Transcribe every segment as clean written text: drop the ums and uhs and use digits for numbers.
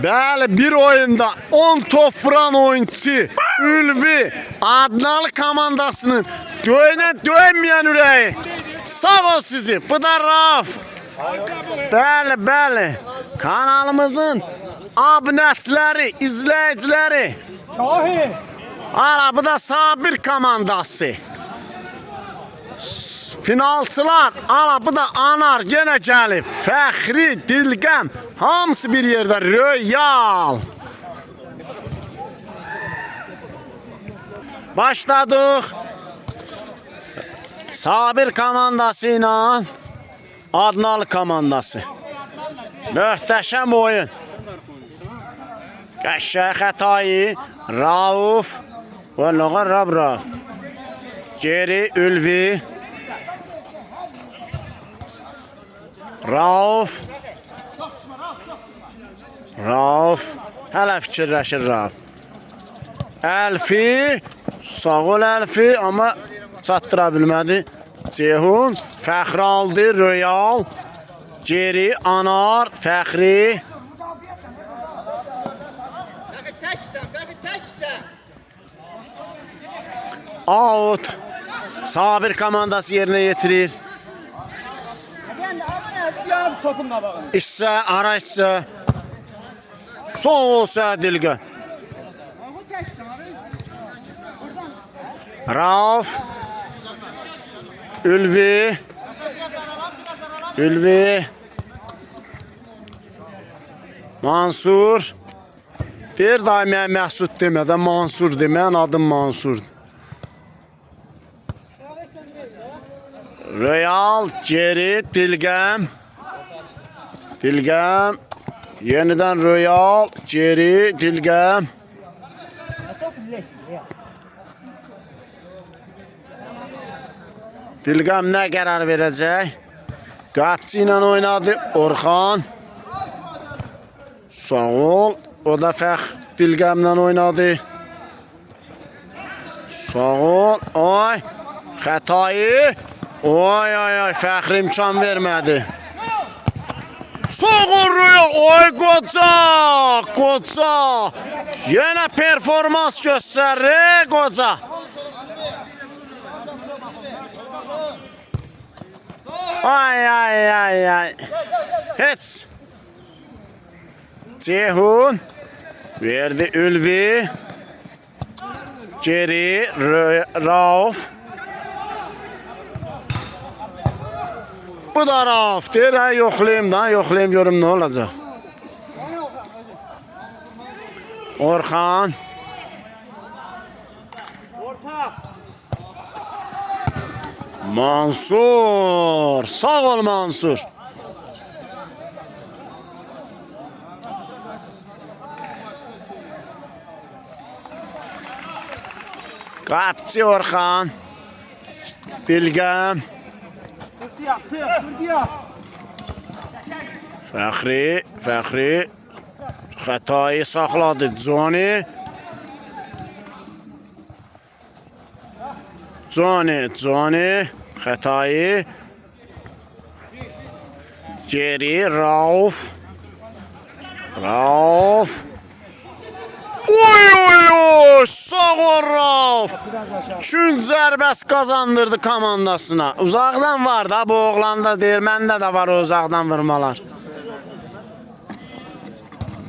Bəli, bir oyunda 10 top vuran oyunçu Ülvi Adnalı komandasının döymeyen ürəyi. Sağ ol sizi. Bu da Rauf. Bəli. Kanalımızın abunəçiləri, izləyiciləri. Hala, bu da Sabir komandası. Finalçılar, hala bu da Anar gene gelip. Fəxri, Dilgəm, hamısı bir yerde. Royal. Başladık. Sabir komandası ilə Adnalı komandası. Möhtəşəm oyun. Qəşəng xətayı Rauf və Rauf. Geri Ülvi. Rauf. Hələ fikirləşir Rauf. Əlfi. Sağ ol Əlfi, amma çatdıra bilmədi. Ceyhun. Fəxri aldı. Royal. Geri Anar. Fəxri. Out. Sabir komandası yerine getirir. İşsə, ara işsə. Son olsa Dilgən. Rauf. Ülvi. Mansur. Deyir daim Məsud demədən Mansur deməyən adım Mansurdur. Royal, geri Dilgəm. Yeniden Royal, geri Dilgəm. Dilgəm nə qərar verəcək? Qapçı ilə oynadı Orxan. Sağ ol. O da Dilgəmlə oynadı. Sağ ol. Ay, xətayı. Oy, Fəxri imkan vermədi. Sağ ol Royal. Oy, qoca. Yenə performans göstərir qoca. Ay. Heç. Ceyhun. Verdi Ülvi. Geri Rauf. Bu da Rauf. Deyir, yoxlayayım görüm ne olacak. Orxan. Mansur. Sağ ol Mansur. Qapçı Orxan. Dilgəm. Fəxri. Xətayı saxladı Johnny. Xətayı. Geri Rauf. Oy, sağ ol Rauf. Gün zərbəs kazandırdı komandasına. Uzaqdan var da bu oğlanda deyir. Məndə də var o uzaqdan vurmalar.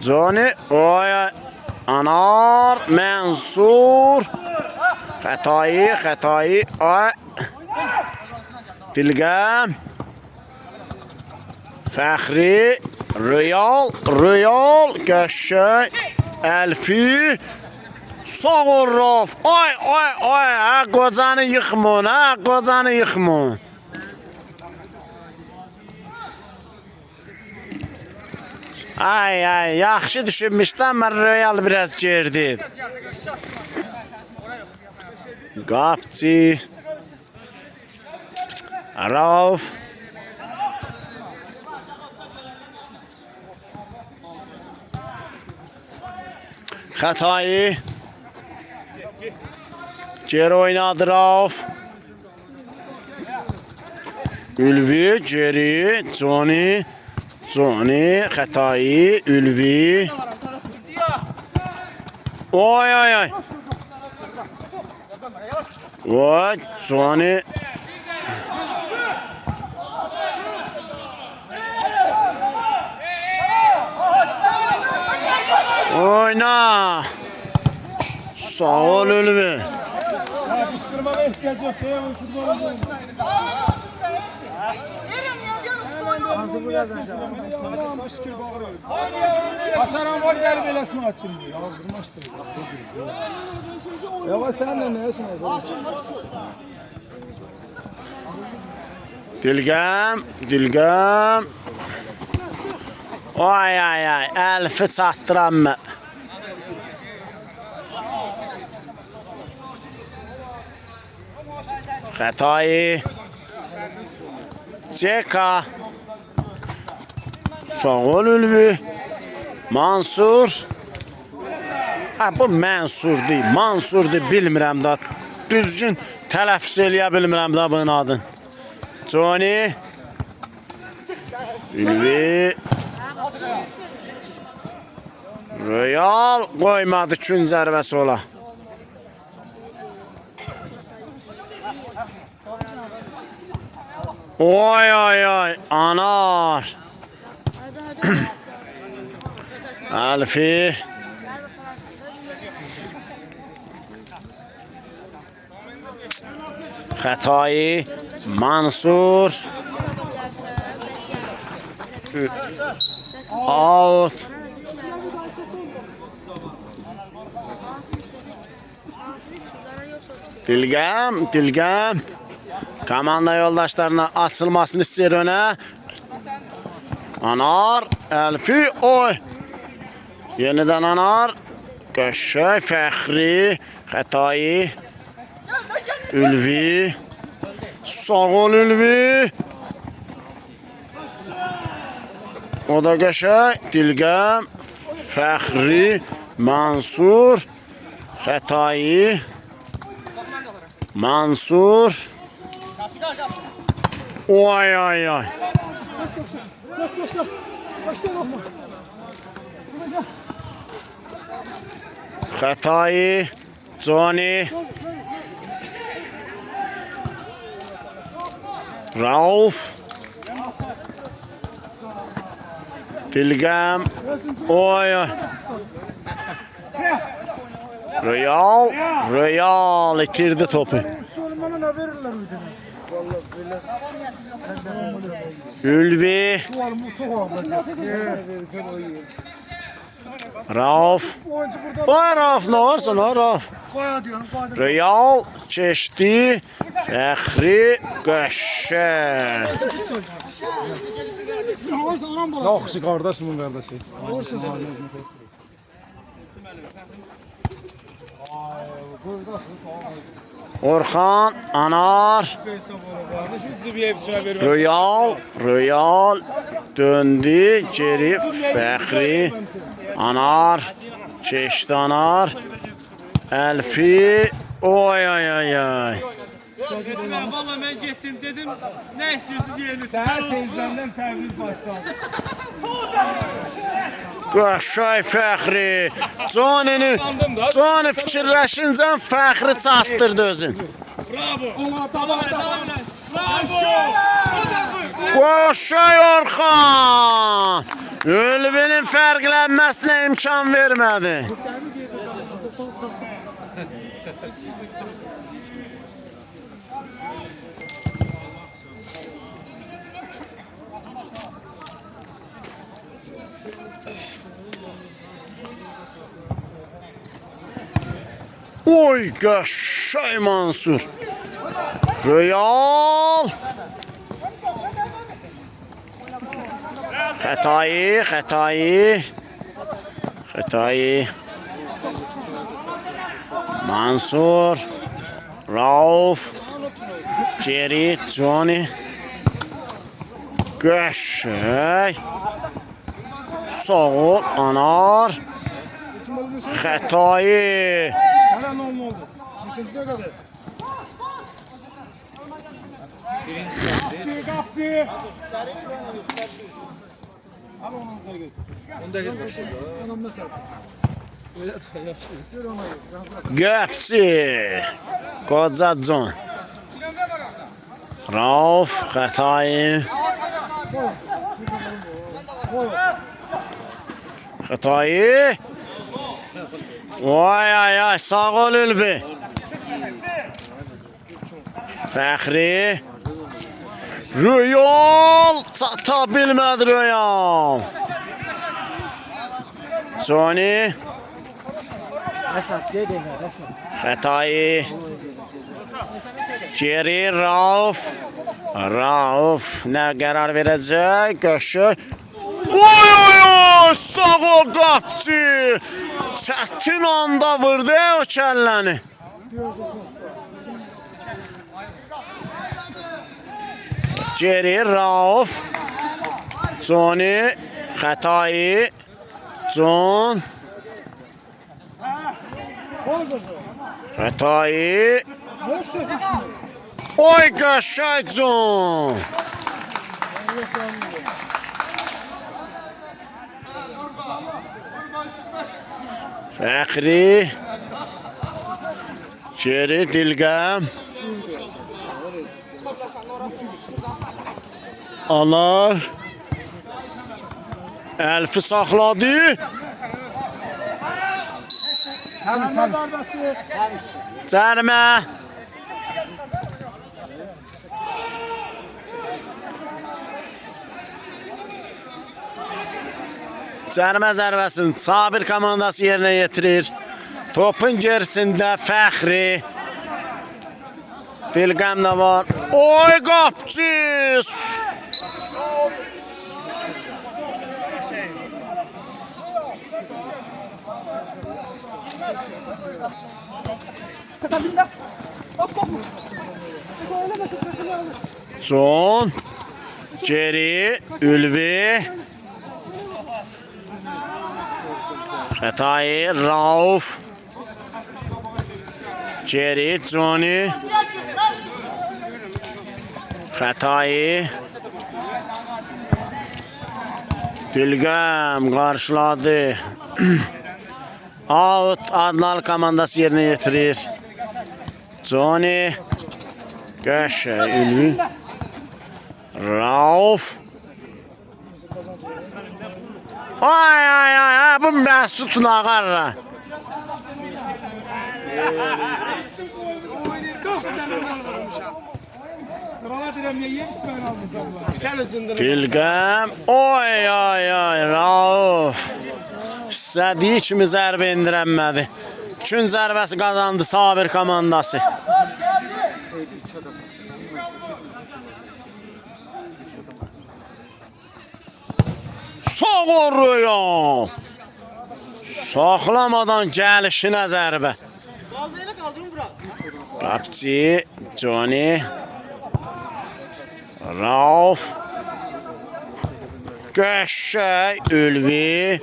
Johnny, oy, Anar, Mansur. Xətayı, ay. Dilgəm. Fəxri, Royal, qəşəng. Əlfi. Sağ ol Rauf. Ay, qocanı yıxma. Ay, yaxşı düşünmüşdü amma Royal biraz gerdi. Qapçı. Rauf. Xətayı. Geri oynadı Rauf. Ülvi, geri, Johnny, Xətayı, Ülvi. Oy oy oy. Oy Johnny. Oyna. Sağ ol Ülvi. Hasan var gel belasını açayım diyor. Ağzımı açtırıyor. Yavaş sen de nesin? Dilgem. Ay ay ay. Elfi çattıram mı? Xətai. Ceka. Sağ ol Ülvi. Mansur. Ha bu Mansur deyil. Mansurdur bilmirəm da. Düzgün tələffüz eləyə bilmirəm da bunun adını. Johnny. Ülvi. Royal qoymadı gün zərbəsi ola. Oy oy oy. Anar. Elfi. Xətai. Mansur. Out. Dilgem. Komanda yoldaşlarına açılmasını istiyor öne. Anar. Elfi. Oy. Yeniden Anar. Qəşəy Fəxri. Xətai. Ülvi. Sağ ol Ülvi. O da qəşəy. Dilgəm. Fəxri. Mansur. Xətai. Mansur. Oy oy oy. Xətai. Johnny. Rauf. Dilgəm. Oy oy. Royal itirdi topu. Ülvi. Rauf. Oy Rauf ne varsa ne Rauf. Royal geçti. Fəxri Qəşəy. Yaxşı qardaşımın qardaşı. Orxan, Anar. Royal döndü geri Fəxri. Anar, keçdi Anar. Elfi. Oy oy oy oy. Valla ben gittim dedim ne istiyorsunuz yeriniz? Səhər tezləndən təbrik başlandı. Qəşəy Fəxri. Johnny fikirləşincə Fəxri çatdırdı özün. Bravo. Bravo. Qəşəy Orxan. Ülvinin fərqlənməsinə imkan vermədi. Oy qəşəy Mansur. Royal. Xətai. Mansur. Rauf. Geri Johnny. Qəşəy. Sağ ol Anar. Xətai. Hələ nə oldu? Üçüncüdə qədər. Qapçı. Onda git başladı. Anam ne tarafı? Göpçü. Qoca John. Rauf Xətai. Xətai. Vay ay ay, sağ ol Ülvi. Fəxri. Rüyal. Çata bilmədi Rüyal. Johnny. Xətai. Jerry, Rauf. Rauf nə qərar verəcək? Qəşəng. Oy oy oy! Sağ ol qapçı. Çətin anda vurdu o kəlləni. Jerry, Rauf. Johnny, Xətai. John. Xətai. Oy qəşəng John. Fəxri. Jerry, Dilgəm. Anar. Elfi saxladı. Cərimə. Cərimə zərbəsini Sabir komandası yerinə yetirir. Topun gerisində Fəxri. Dilgəm də var. Oy qapçı! John, Jerry, Ülvi, Xətai, Rauf, Jerry, Johnny, Xətai, Dilgəm qarşıladı. Out Adnal komandası yerinə yetirir. Johnny, Qəşəng, Ülvi, Rauf. Ay ay ay ay, bu Məsudun ağarra. Dilgəm. Oy ay ay, Rauf. İstədiyi kimi zərbə indirənmədi. Gün zərbəsi qazandı Sabir komandası. Sağ ol Rüyal. Saxlamadan gəlişinə zərbə. Qapçı, Johnny, Rauf, Qəşəng, Ülvi.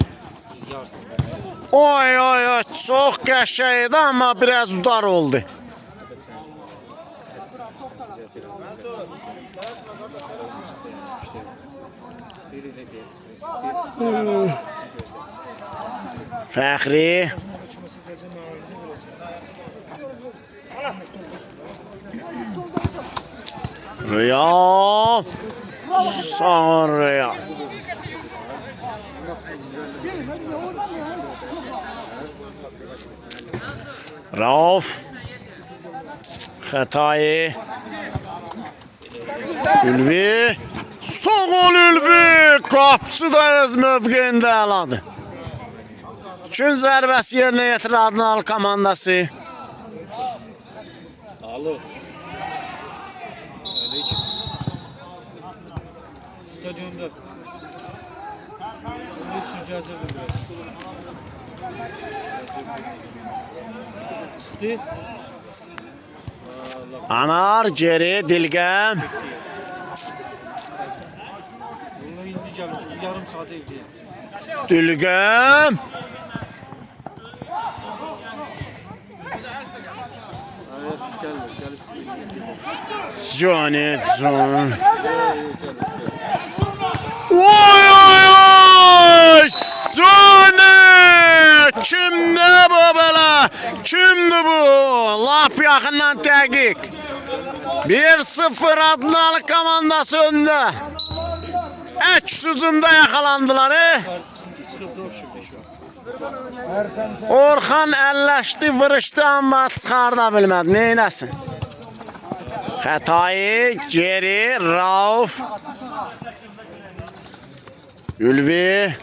Oy oy oy, çox qəşəng idi amma biraz udar oldu. Fəxri. Rüyal. Sağ ol Rüyal. Rauf. Xətai. Ülvi. Sağ ol Ülvi. Qapçı da öz mövqeyində əladı. Gün zərbəsi yerinə yetirir Adnal komandası. Alo. Stadyumda. Bunun için cazırdım biraz. Çıktı. Anar, Jerry, Dilgəm. Bununla indi gelmiş. Yarım saat evde. Dilgəm. Johnny, John. Oy oy oy! Johnny! Kimdə Kimdir bu? Lap yaxından dəqiq. 1-0 Adnalı komandası öndə. Əks hücumda yaxalandılar. Orxan əlləşdi, vuruşdu, amma çıxarda bilmədi. Neynəsin? Xətai, geri, Rauf. Ülvi.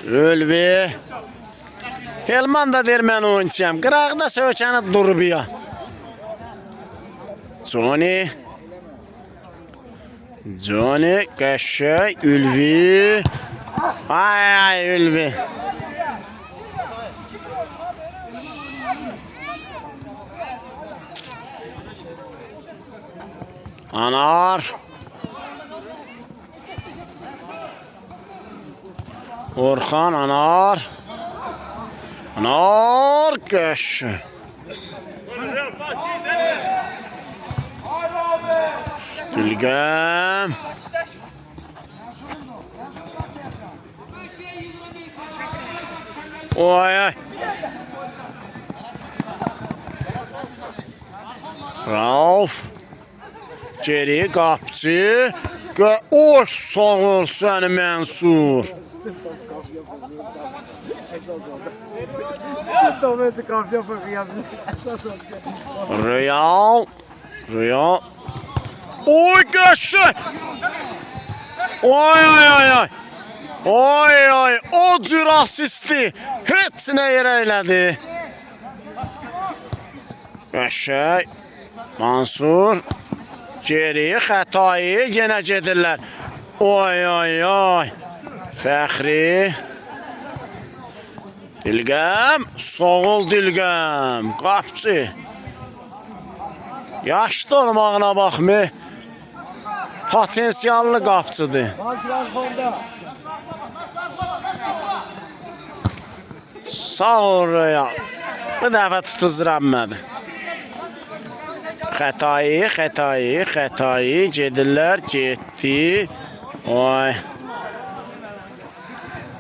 Ülvi. Helman da der mən oyuncuyam. Qıraqda sökənib durub ya. Johnny. Johnny, Qəşəy, Ülvi. Ay, Ülvi. Anar. Orxan, Anar. Anar, Qəşəy. Dilgəm. Oy ay. Rauf. Geri qapçı. Oy sağ ol səni Mənsur. Real. Real. Oy Qəşəy. Oy ay ay ay. Oy ay, o cür asisti heç nə yerə elədi. Qəşəy. Mansur. Geri, Xətai yenə gedirlər. Oy ay ay. Fəxri. Dilgəm. Sağ ol Dilgəm. Qapçı. Yaşlı olmağına baxmı. Potensiallı qapçıdır. Sağ ol Real. Bu dəfə tutuzranmadı. Xətai, gedirlər, getdi. Oy.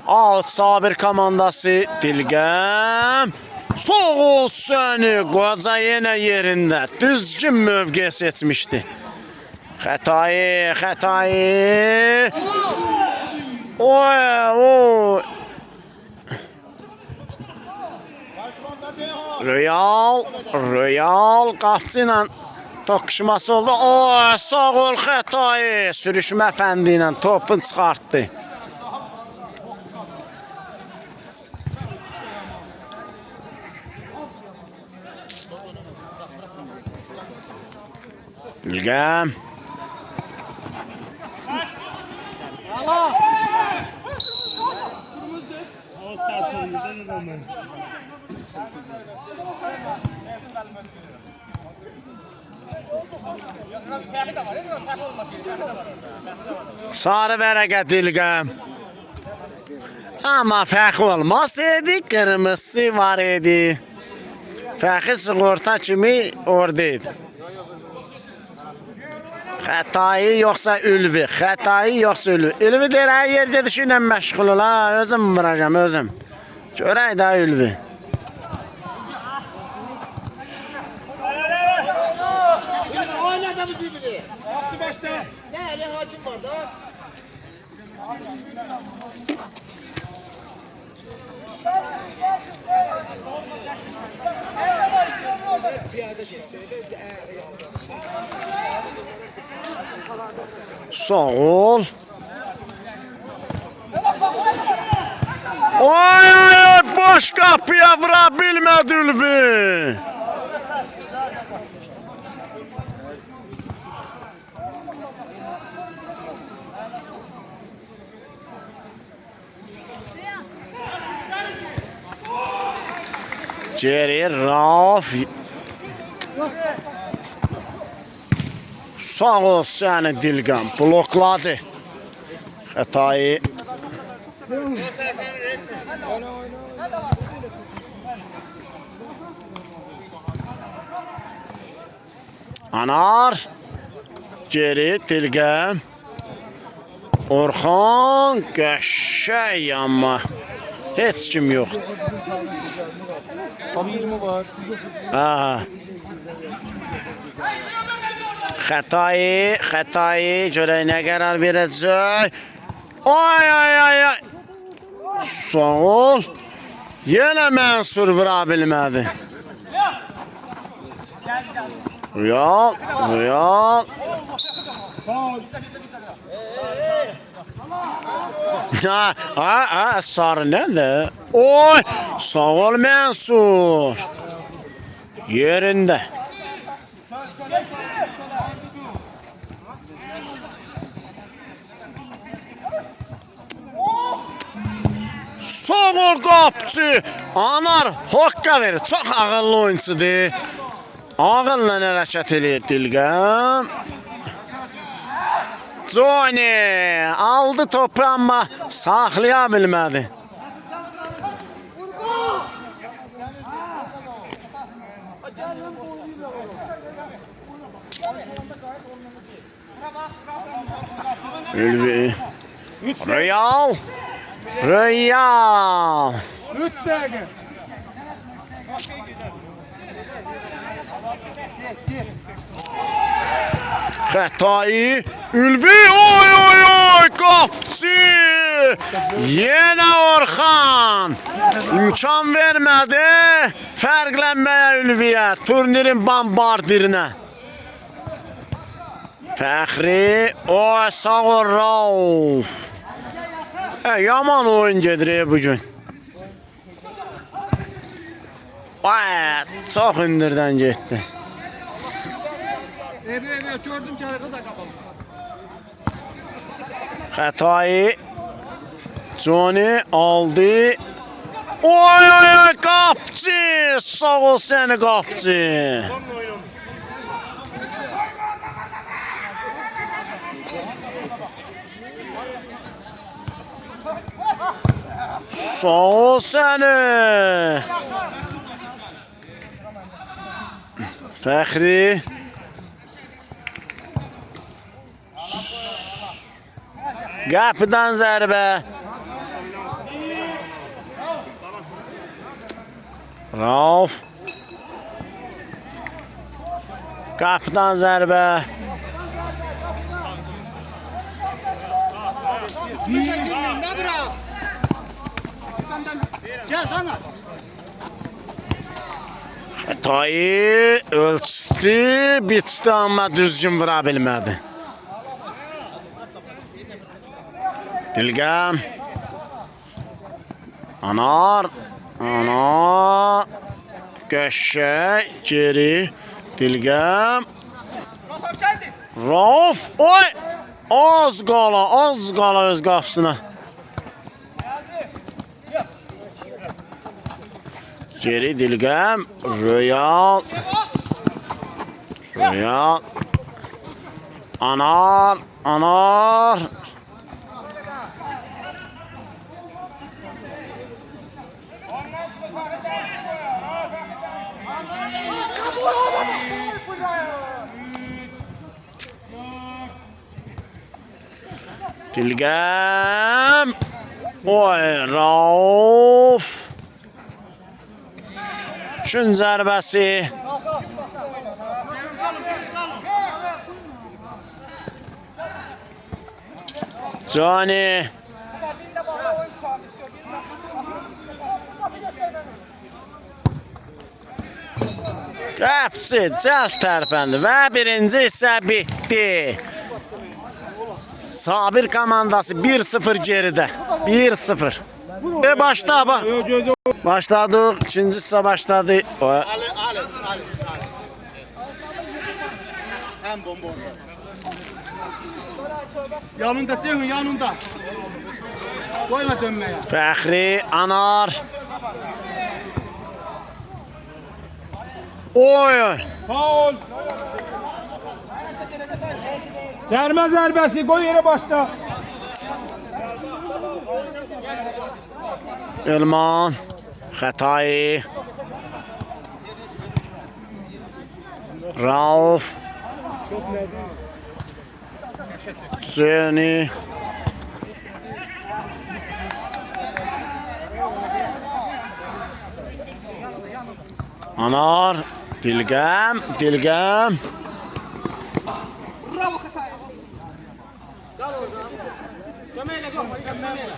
Out Sabir komandası Dilgəm. Sağ ol səni, qoca yenə yerində. Düzgün mövqe seçmişdi. Xətai. Oy. Real qapçı ilə toqquşması oldu. Oy, sağ ol Xətai. Sürüşmə fəndi ilə topun çıxartdı. Dilgəm. Sarı vərəqə Dilgəm. Amma fəxi olmasaydı, qırmızısı var idi. Fəxi sığorta kimi oradaydı. Xətai yoxsa Ülvi. Ülvi deyir, hər yerdə düşünlə məşğul ol. Özüm vuracam, özüm. Görək də Ülvi. Oynadığımız gibi. Kapçı başta. Ne Ali Hakim var da. Sağ ol. Oy, boş qapıya vura bilmədi Ülvi. Geri, Rauf. Sağ ol səni Dilgəm, blokladı. Xətai. Anar. Geri, Dilgəm. Orxan qəşəng amma heç kim yox. Abi 20 var. Ha. Xətai görək nə qərar verəcək. Ay ay ay ay. Sağ ol. Yenə Mənsur vura bilmədi. Real. Sarı nədir? Oy, sağ ol Mənsur. Yerində. Sağ ol qapçı. Anar hoqqa verir. Çox ağıllı oyunçudur. Ağılla hərəkət eləyir Dilqəm. Johnny aldı topu amma saxlaya bilmədi. Ülvi. Real. 3 dəqiqə. Xətai. Ülvi. Oy qapçı. Yenə Orxan. İmkan vermədi. Fərqlənməyə Ülviyə. Turnirin bombardirinə. Fəxri. Oy sağ ol Rauf. Yaman oyun gedir bugün. Ay, çox hündürdən getdi. Evet gördüm çarığı da kapalı. Xətai. Johnny aldı. Oy qapçı. Sağ ol səni qapçı. Sağ ol səni. Fəxri. Qapıdan zərbə. Rauf. Qapıdan zərbə. Üstüne girmeyin ne bırak? Gel sana. Xətai ölçdü, biçdi amma düzgün vura bilmədi. Dilqəm. Anar. Qəşəng geri. Dilqəm. Rauf. Oy. Az qala öz qapısına. Geri Dilqəm. Royal. Anar. Dilqəm. Oy Rauf. Şun zərbəsi. Johnny. Qapçı cəld tərpəndi və birinci hissə bitdi. Sabir komandası 1-0 geridə. 1-0. Başla bak. Başladık. İkinci hissə başladı. Alex. Hem bomba orada. Yanında Ceyhun yanında. Koyma dönmeye. Fəxri, Anar. Oy. Faul. Cərmə zərbəsi qoy yerə başla. Elman. Xətai. Rauf. Johnny. Anar, Dilgəm, Dilgəm. Kömeyle korkma, kömeyle.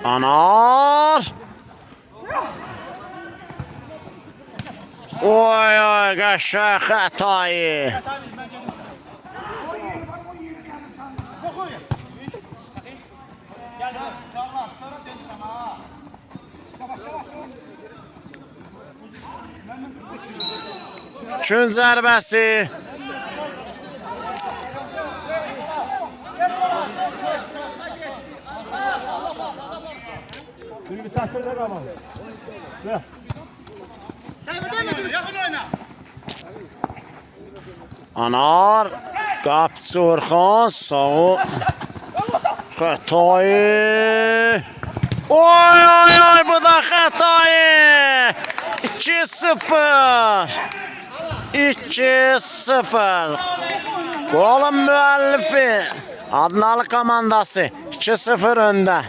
Anar. Oy oy qəşəng xətayı. Sağlam, sonra demişəm ha. Gün zərbəsi. Bir tahtada kalalım. Gel. Yaxın oyna. Anar, qapçı Orxan, sağ ol. Xətayı. Oy oy oy, bu da xətayı. 2-0. 2-0. Golun müəllifi Adnalı komandası 2-0 öndə.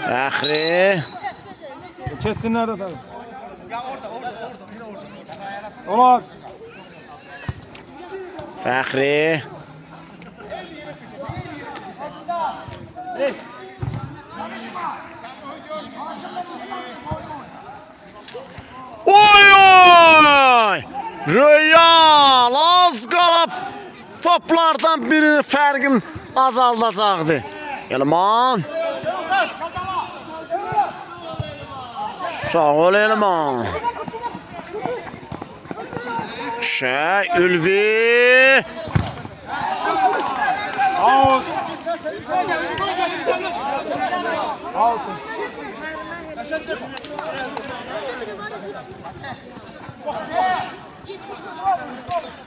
Fəxri. Kessinler de tabii. Olur. Fəxri. Oy oy! Royal az qalıb toplardan birinin fərqini azaldacaqdı. Elman. Sağ ol Elman. Ülvi. Out. Out.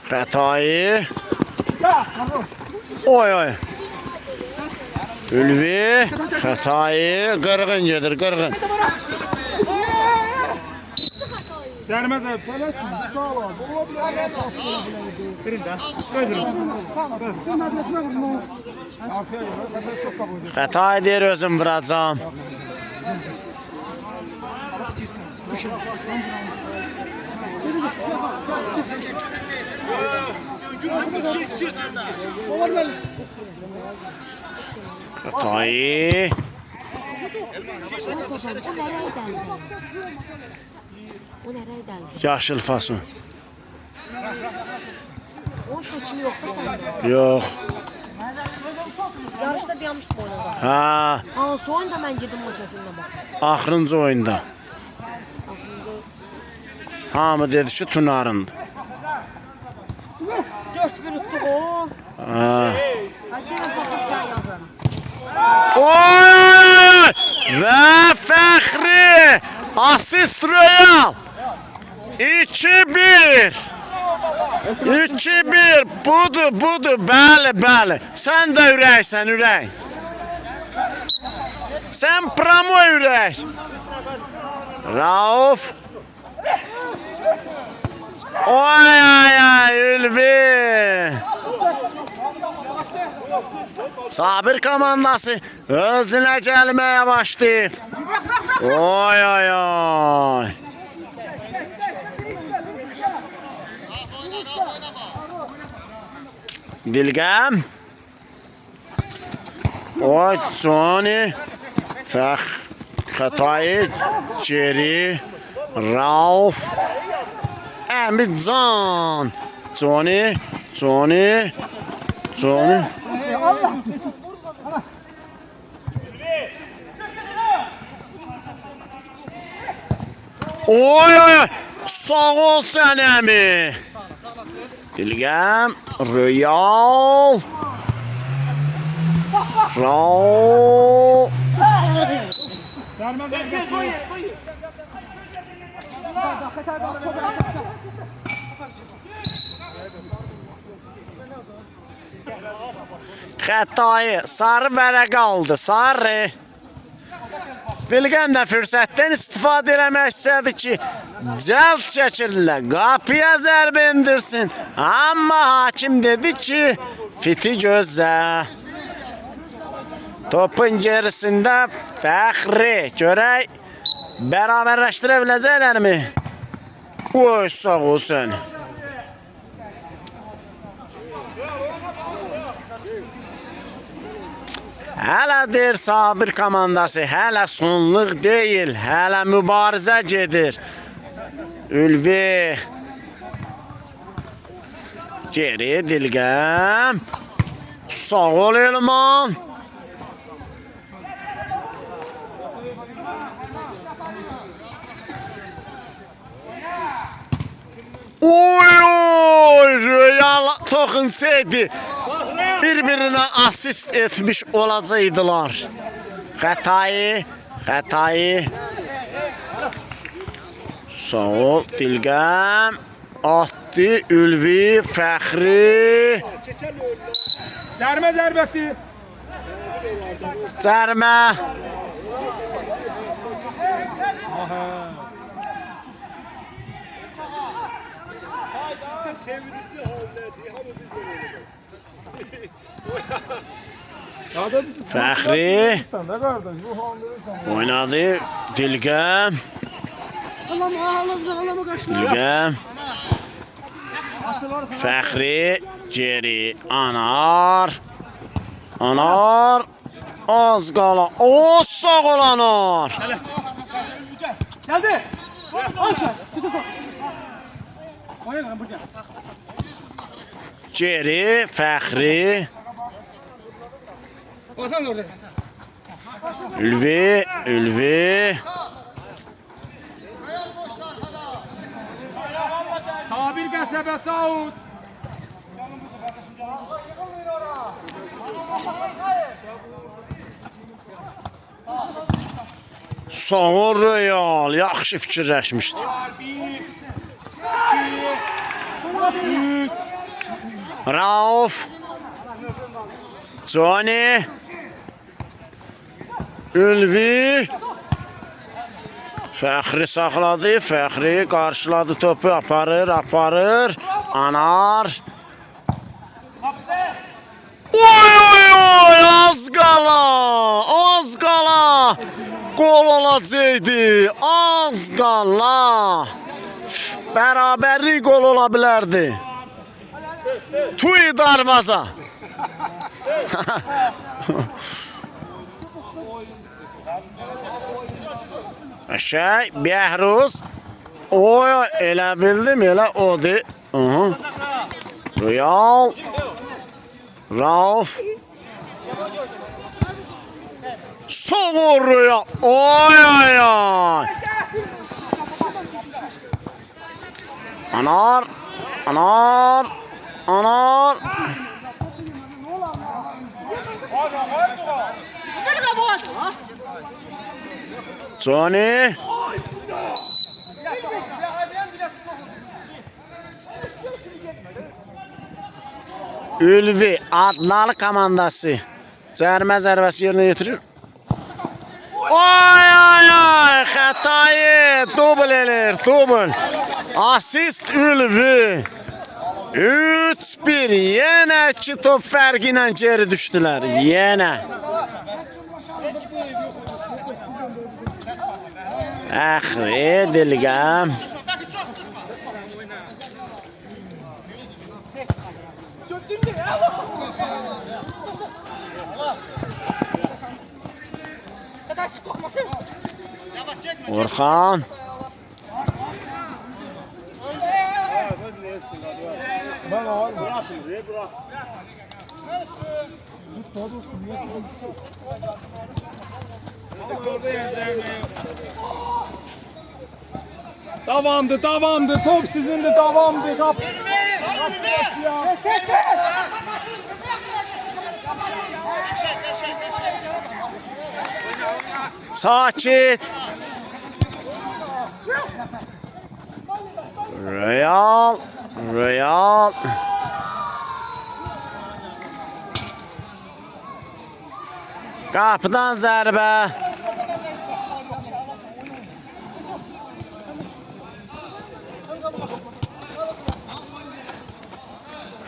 Xətayı. Oy oy. Ülvi. Xətayı. Qırğın gedir, qırğın. Cərimə zəb, tələsin. Sağ ol. Ola bilər. Birində. Xətayı deyir, özüm vuracam. Xətayı. O nereye deldi? Yaşıl fason. O şekil yoktu sende. Yox. Yarışda dayanmıştım orada. Ha, Hansı oyunda ben girdim o şekilde bak. axırıncı oyunda. Hamı dedi ki, Tunarındır. 4-1 uttuk o. Ha. Hadi ben bakıp sen yazarım. Oy! Və Fəxri asist Royal 2-1. 2-1. Budur. Bəli. Sən də ürəksən, ürək. Sən promo ürək. Rauf. Oy, Ülvi. Sabir komandası özünə gəlməyə başlayıb. Oy. Dilgəm. Oy, Johnny. Xətayı, Jerry, Rauf. Əmidcan. Johnny. Oy! Sağ ol sən əmi. Dilgəm, Royal. Cərimə zəb. Xətayı, sarı vərəq aldı, sarı. Dilgəm də fürsətdən istifadə eləmək istədi ki, cəld şəkildə qapıya zərbə indirsin. Amma hakim dedi ki, fiti gözlə. Topun gerisinde Fəxri. Görək beraberləşdirə biləcəklərmi? Oy, sağ ol sən. Hələ Sabir komandası, hələ sonluq deyil, hələ mübarizə gedir. Ülvi. Geri Dilgəm. Sağ ol Elman. Oy, Royal toxunsaydı bir-birinə asist etmiş olacaqdılar. Xətayı. Sağ ol Dilgəm. Atdı Ülvi, Fəxri. Cərmə zərbəsi. Cərmə. Sevindirici hallerdi. Hamı biz de Fəxri Sən də qardaş, bu halları oynadı. Dilgəm. Dilgəm. Fəxri geri. Anar. Az qala. O, sağ ol Anar. Geldi. Al sen. Tutup bak. Oyna buraya. Geri Fəxri. Atan orada. Ülvi. Sabir qəsəbə Saud. Sağ ol Royal. Yaxşı fikirləşmişdi. 1, 2, 3. Rauf. Johnny. Ülvi. Fəxri saxladı. Fəxri qarşıladı topu. Aparır. Anar. Oy, az qala. Gol olacaqdı. Az qala. Bərabərlik gol ola bilərdi. Tuy darvaza. Bəhruz. Oy, elə bildim, elə odur. Royal. Rauf. Soğur Royal. Oy. Anar. Johnny. Ülvi Adnalı komandası cərmə zərbəsi yerinə yetirir. Oy, xətayı dubl elir, dubl. Asist Ülvi. 3-1, yenə 2 top fərqi ilə geri düşdülər, yenə. Fəxri, Dilgəm. Orxan. Davamdı. Top sizindir, davamdı. Kap. Sakit. Royal. Qapıdan zərbə.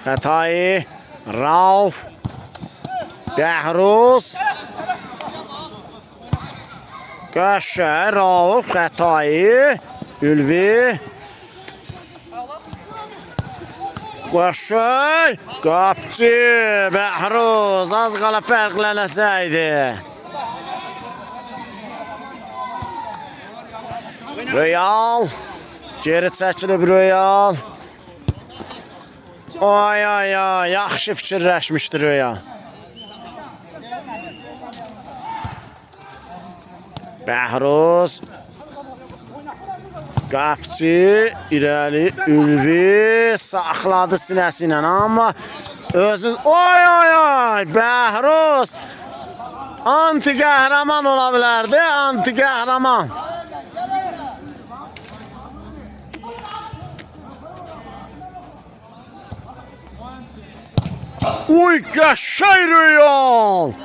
Xətayı. Rauf. Bəhruz. Qəşəng, Rauf, Xətai, Ülvi. Qəşəng, Qapçı, Bəhruz, az qala fərqlənəcəkdi. Royal, geri çəkilib Royal. Ay, ay, ay, yaxşı fikirləşmişdir Royal. Bəhruz, Qapçı, irəli, Ülvi, saxladı sinəsi ilə, amma özü... Oy, oy, oy, Bəhruz, anti-qəhrəman ola bilərdi, anti-qəhrəman. Uy, qəşəng Royal!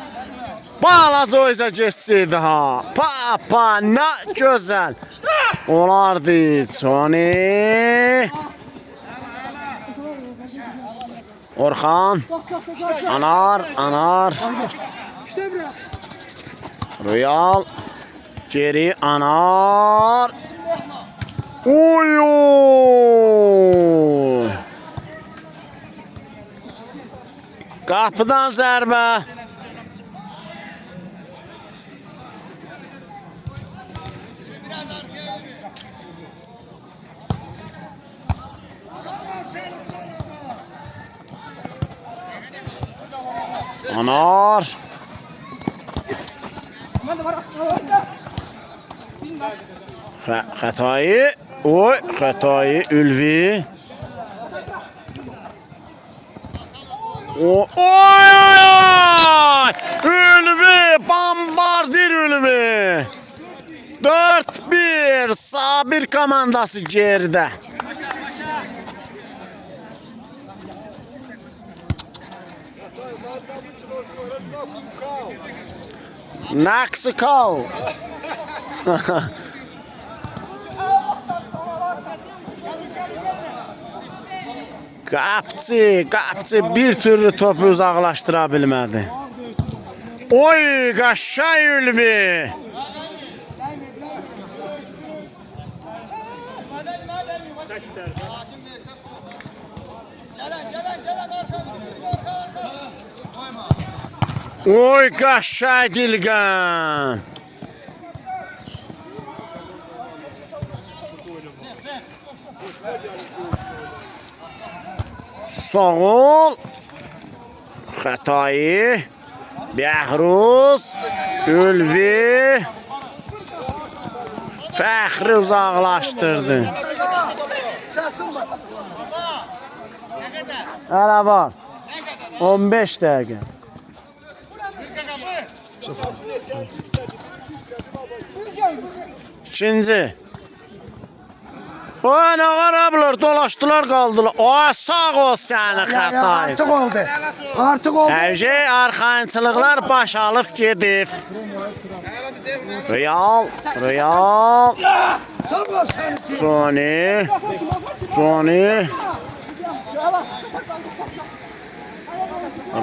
Balaca o izə geçseydi ha. Pa, nə gözəl. Olardı. Johnny. Orxan. Anar. Royal. Geri Anar. Oy. Qapıdan zərbə. Anar. Xətai. Oy, Xətai, Ülvi. Oy, oy, oy! Ülvi, bombardir Ülvi. 4-1, Sabir komandası geridə. Mexico. Qapçı bir türlü topu uzaqlaşdıra bilmədi. Oy, qəşəng Ülvi. Oy, qəşəng Dilqəm. Sağ ol. Xətai, Bəhruz, Ülvi. Fəxri uzaqlaşdırdı. Hələ var. 15 dəqiqə. İkinci. Oy, nə qarablar, dolaşdılar, qaldılar. Oy, sağ ol səni Xətai. Artıq oldu. Əvcək, arxayınçılıqlar baş alıb gedib. Royal. Johnny.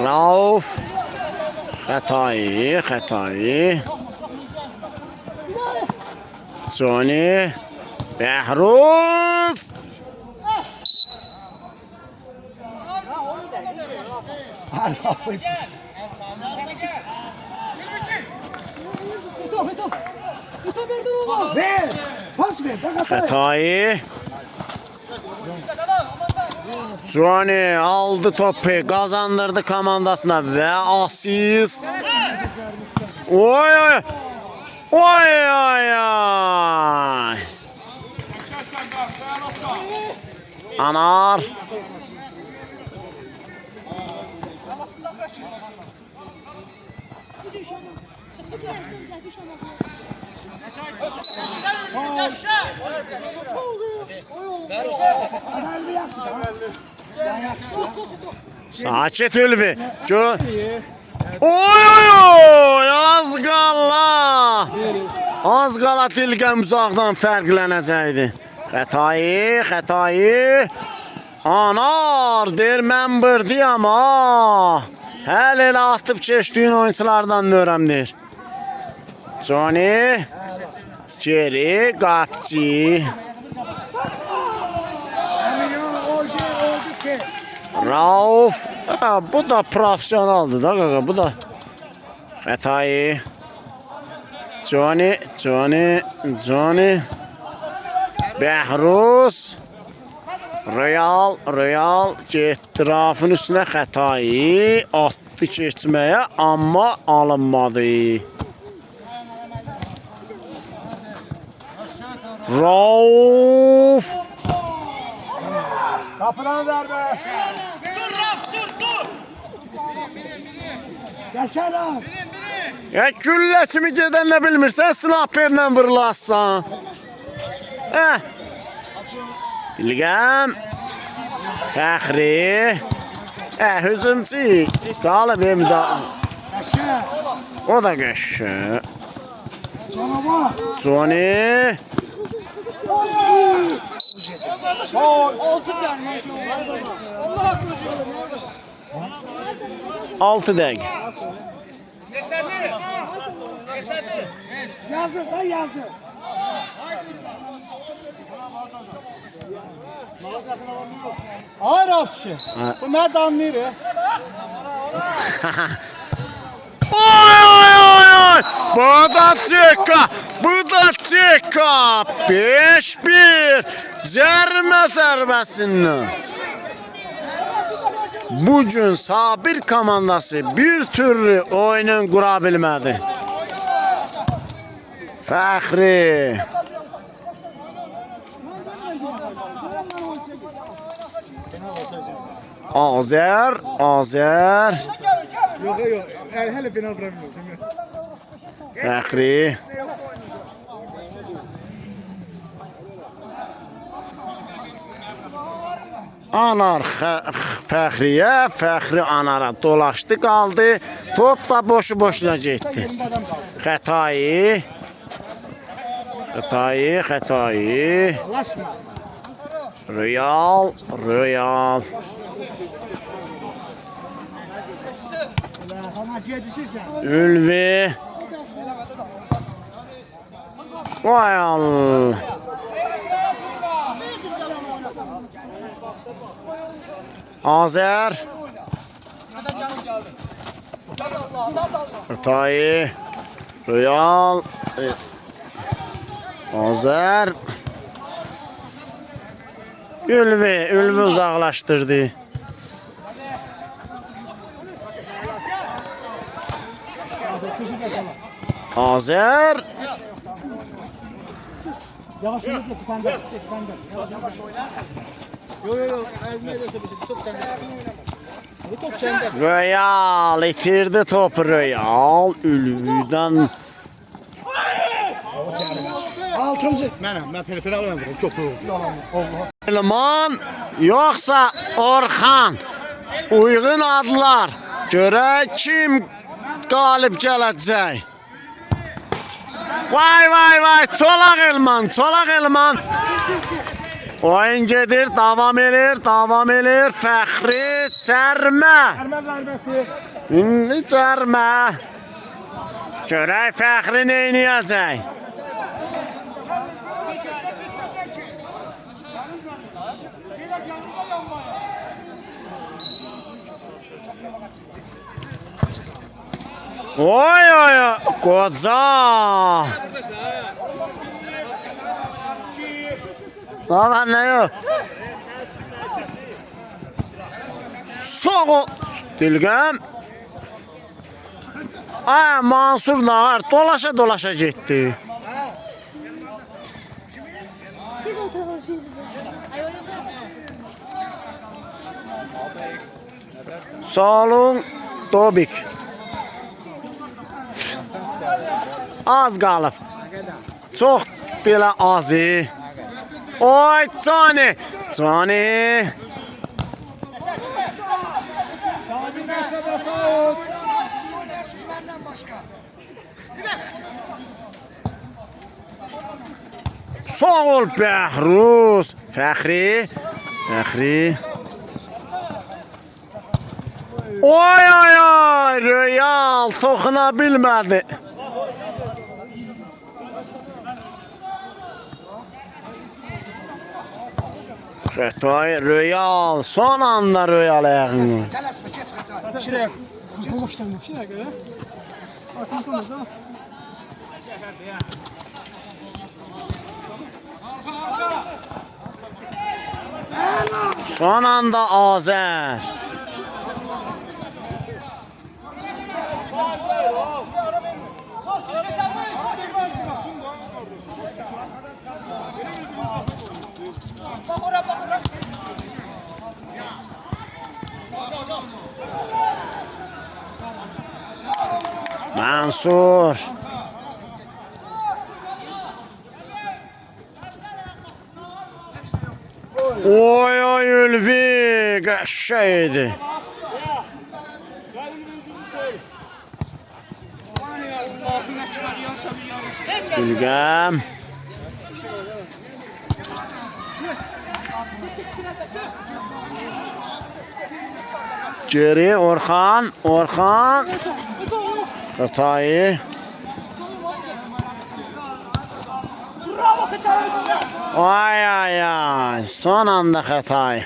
Rauf. Xətai. Johnny. Bəhruz. Xətai. Johnny aldı topu, qazandırdı komandasına və asist. Oy. Anar. Sakit Ülvi. Oy, az qala Dilqəm uzaqdan fərqlənəcəkdi. Xətai. Anar, mən birdi amma. Hələ elə atıb keçdiyin oyunculardan nörəmdir. Johnny. Geri qapçı. Rauf. Ha, bu da profesyonaldır da qaqa. Bu da xətayı. Johnny. Bəhruz. Real getdi Raufun üstünə xətayı. Atdı keçməyə, amma alınmadı. Rauf. Kapıdan zərbə. Ya güllə kimi gedən nə bilmirsən, snaperlə vurulasan. Dilgəm. Fəxri. Hücumçu. Qalıb emdə. O da qəşşə. Johnny. Altı dəqiq. Yazır da yazır. Hayır Rafçı. Bu ne danlıyor? Oy! Bu da çeka. 5-1. Cərmə zərbəsindən. Bugün Sabir komandası bir türlü oyunun qura bilmədi. Fəxri. Azer. Yok. Hele final bırakmıyor. Fəxri. Anar Fəxri Anara dolaşdı, qaldı. Top da boşu-boşuna getdi. Xətayı. Real. Ülvi. Vay Allah. Azer. Xətayı. Real. Azer. Ülvi uzaqlaşdırdı. Azer. Yavaş yürü, sen de. Yok. Top sende. Real itirdi topu Real. Ülvüdən. Altıncı. Ben telefonu alıyorum. Çok iyi. Elman yoxsa Orxan. Uyğun adlar. Görək kim qalib gələcək. Vay. Çolaq Elman. Oyun gedir, davam edir. Fəxri cərmə. Ermez zərbesi. İndi cərmə. Görək Fəxri neyniyəcək. Oy, qoca. Aman ne yok. Sağ ol. Dilgəm. Mansur Nağar dolaşa getdi. Sağ olun Dobik. Az qalıb. Çox belə azı. Oy Johnny. Sağ ol Bəhruz. Fəxri. Oy, Real toxuna bilmədi. Xətai Royal. Son anda Royal ayağını. Tələsmə, keç xəta. 2 dəqiqə. 2 dəqiqə. Atın sonra da. Son anda Azər. Mansur. Oy oy Ülvi qəşşəydi. Allah'ın ekber yasa bir yarış. Bilgəm. Geri Orxan. Xətai. Ay ay ay. Son anda Xətai.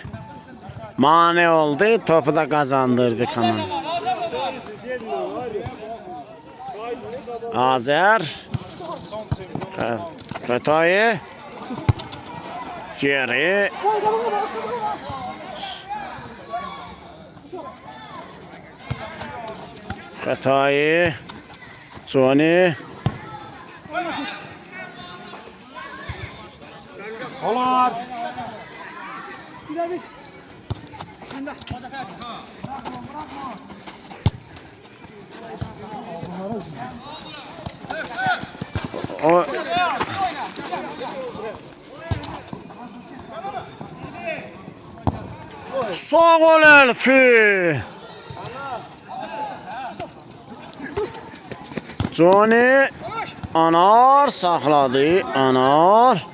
Mane oldu. Topu da kazandırdı komanda. Azər. Xətai. Geri. Xətai. Johnny. Olar. O Sağ ol Elfi. Johnny Anar saxladı. Anar.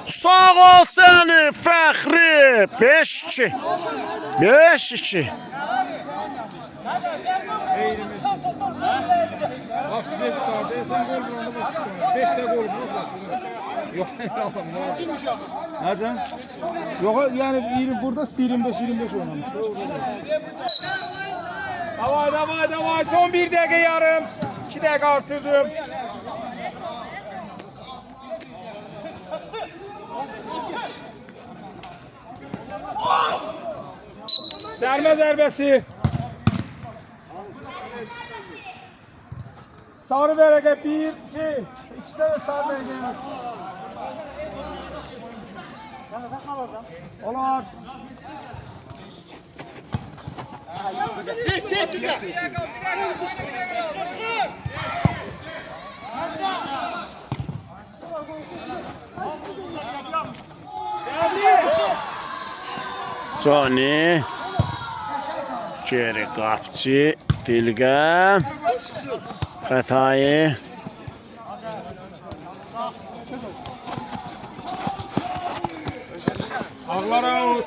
Sağ ol səni Fəxri. 5-2. 5-2. Bak size çıkardı. Sen gol vuranda bak. 5'te gol vurdu. Yok ne Hacan? Yok yani burada 25 oynamış. Davay. Son 1 dakika yarım. 2 dakika artırdım. Serme zərbesi. Sarı verege bir şey. 2 tane sarı verege. Olar. Johnny. Geri qapçı. Dilgəm. Xətai. Ağlar out.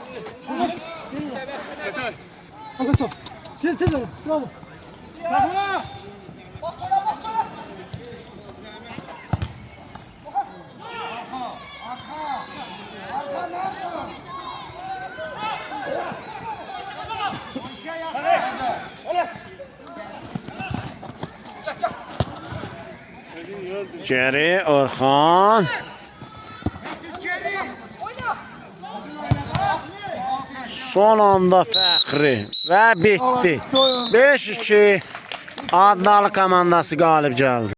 Tez ol. Bravo. Geri Orxan. Son anda Fəxri və bitdi. 5-2 Adnalı komandası qalib gəldi.